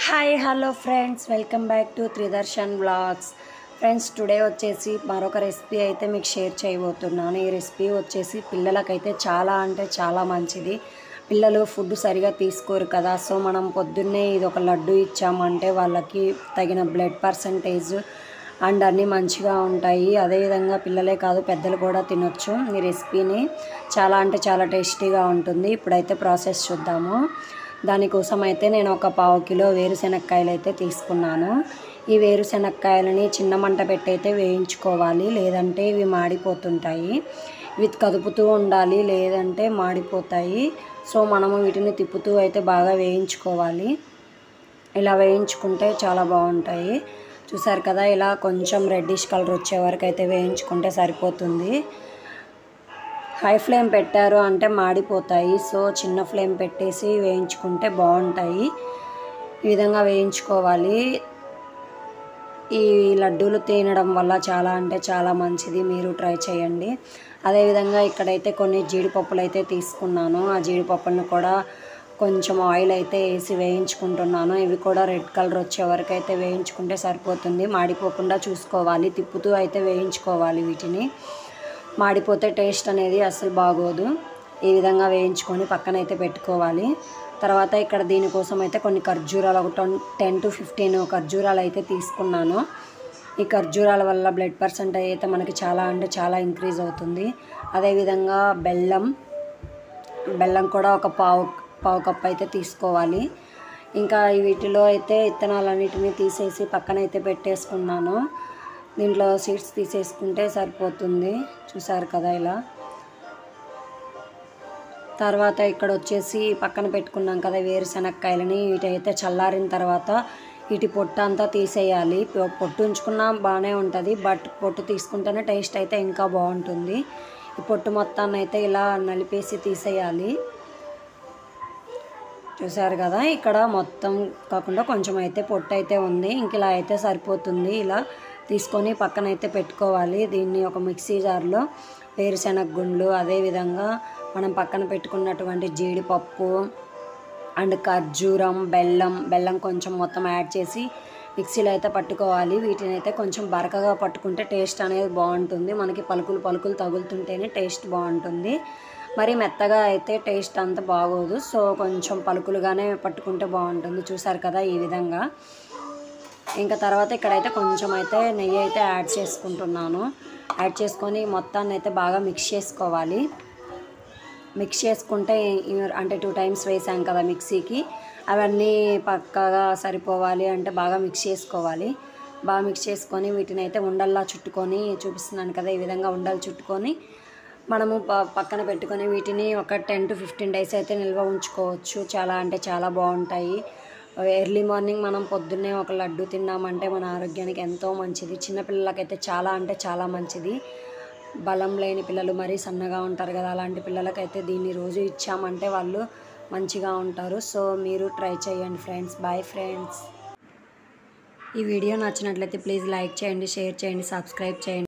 Hi hello friends, welcome back to Tridarshan vlogs. Friends, today వచ్చేసి మరొక recipe అయితే మీకు షేర్ చేయబోతున్నాను. ఈ రెసిపీ వచ్చేసి పిల్లలకైతే చాలా అంటే చాలా మంచిది. పిల్లలు ఫుడ్ సరిగా తీసుకోరు కదా, సో మనం పొద్దున్నే ఇది ఒక లడ్డు ఇచ్చామంటే వాళ్ళకి తగిన బ్లడ్ పర్సంటేజ్ అండ్ అన్నీ మంచిగా ఉంటాయి. అదేవిధంగా పిల్లలే కాదు పెద్దలు కూడా తినొచ్చు. ఈ రెసిపీని చాలా అంటే చాలా టేస్టీగా ఉంటుంది. ఇప్పుడైతే ప్రాసెస్ చూద్దాము. దానికోసం అయితే నేను ఒక 1/2 కిలో వేరుశెనక్కాయలు అయితే తీసుకున్నాను. ఈ వేరుశెనక్కాయలని చిన్న మంట పెట్టి అయితే వేయించుకోవాలి, లేదంటే ఇవి మాడిపోతుంటాయి. ఇవి కదుపుతూ ఉండాలి, లేదంటే మాడిపోతాయి. సో మనము వీటిని తిప్పుతూ అయితే బాగా వేయించుకోవాలి. ఇలా వేయించుకుంటే చాలా బాగుంటాయి. చూసారు కదా, ఇలా కొంచెం రెడ్డిష్ కలర్ వచ్చే వరకు అయితే వేయించుకుంటే సరిపోతుంది. హై ఫ్లేమ్ పెట్టారు అంటే మాడిపోతాయి, సో చిన్న ఫ్లేమ్ పెట్టేసి వేయించుకుంటే బాగుంటాయి. ఈ విధంగా వేయించుకోవాలి. ఈ లడ్డూలు తినడం వల్ల చాలా అంటే చాలా మంచిది, మీరు ట్రై చేయండి. అదేవిధంగా ఇక్కడైతే కొన్ని జీడిపప్పులు అయితే తీసుకున్నాను. ఆ జీడిపప్పులను కూడా కొంచెం ఆయిల్ అయితే వేసి వేయించుకుంటున్నాను. ఇవి కూడా రెడ్ కలర్ వచ్చే వరకు అయితే వేయించుకుంటే సరిపోతుంది. మాడిపోకుండా చూసుకోవాలి, తిప్పుతూ అయితే వేయించుకోవాలి. వీటిని మాడిపోతే టేస్ట్ అనేది అసలు బాగోదు. ఈ విధంగా వేయించుకొని పక్కనైతే పెట్టుకోవాలి. తర్వాత ఇక్కడ దీనికోసం అయితే కొన్ని ఖర్జూరాలు, ఒక 10 to 15 ఖర్జూరాలు అయితే తీసుకున్నాను. ఈ ఖర్జూరాల వల్ల బ్లడ్ పర్సెంటేజ్ అయితే మనకి చాలా అంటే చాలా ఇంక్రీజ్ అవుతుంది. అదేవిధంగా బెల్లం కూడా ఒక పావు కప్ అయితే తీసుకోవాలి. ఇంకా వీటిలో అయితే విత్తనాలన్నిటిని తీసేసి పక్కనైతే పెట్టేసుకున్నాను. దీంట్లో సీడ్స్ తీసేసుకుంటే సరిపోతుంది. చూసారు కదా ఇలా. తర్వాత ఇక్కడ వచ్చేసి పక్కన పెట్టుకున్నాం కదా వేరుశెనక్కాయలని, వీటైతే చల్లారిన తర్వాత వీటి పొట్టు అంతా తీసేయాలి. పొట్టు ఉంచుకున్నా బాగానే ఉంటుంది, బట్ పొట్టు తీసుకుంటేనే టేస్ట్ అయితే ఇంకా బాగుంటుంది. ఈ పొట్టు మొత్తాన్ని అయితే ఇలా నలిపేసి తీసేయాలి. చూసారు కదా, ఇక్కడ మొత్తం కాకుండా కొంచెం అయితే పొట్టు అయితే ఉంది. ఇంక ఇలా అయితే సరిపోతుంది. ఇలా తీసుకొని పక్కన అయితే పెట్టుకోవాలి. దీన్ని ఒక మిక్సీ జార్లో వేరుశెనగ గుండ్లు, అదేవిధంగా మనం పక్కన పెట్టుకున్నటువంటి జీడిపప్పు అండ్ ఖర్జూరం, బెల్లం కొంచెం మొత్తం యాడ్ చేసి మిక్సీలో అయితే పట్టుకోవాలి. వీటిని అయితే కొంచెం బరకగా పట్టుకుంటే టేస్ట్ అనేది బాగుంటుంది. మనకి పలుకులు తగులుతుంటేనే టేస్ట్ బాగుంటుంది. మరి మెత్తగా అయితే టేస్ట్ అంత బాగోదు. సో కొంచెం పలుకులుగానే పట్టుకుంటే బాగుంటుంది. చూసారు కదా ఈ విధంగా. ఇంకా తర్వాత ఇక్కడైతే కొంచెం అయితే నెయ్యి అయితే యాడ్ చేసుకుంటున్నాను. యాడ్ చేసుకొని మొత్తాన్ని అయితే బాగా మిక్స్ చేసుకోవాలి. మిక్స్ చేసుకుంటే అంటే 2 times వేసాం కదా మిక్సీకి, అవన్నీ పక్కగా సరిపోవాలి అంటే బాగా మిక్స్ చేసుకోవాలి. బాగా మిక్స్ చేసుకొని వీటిని అయితే ఉండల్లా చుట్టుకొని, చూపిస్తున్నాను కదా ఈ విధంగా ఉండలు చుట్టుకొని మనము పక్కన పెట్టుకొని వీటిని ఒక 10 to 15 days అయితే నిల్వ ఉంచుకోవచ్చు. చాలా అంటే చాలా బాగుంటాయి. ఎర్లీ మార్నింగ్ మనం పొద్దున్నే ఒక లడ్డు తిన్నామంటే మన ఆరోగ్యానికి ఎంతో మంచిది. చిన్నపిల్లలకైతే చాలా అంటే చాలా మంచిది. బలం లేని పిల్లలు, మరీ సన్నగా ఉంటారు కదా, అలాంటి పిల్లలకైతే దీన్ని రోజు ఇచ్చామంటే వాళ్ళు మంచిగా ఉంటారు. సో మీరు ట్రై చేయండి ఫ్రెండ్స్. Bye friends. ఈ వీడియో నచ్చినట్లయితే ప్లీజ్ లైక్ చేయండి, షేర్ చేయండి, సబ్స్క్రైబ్ చేయండి.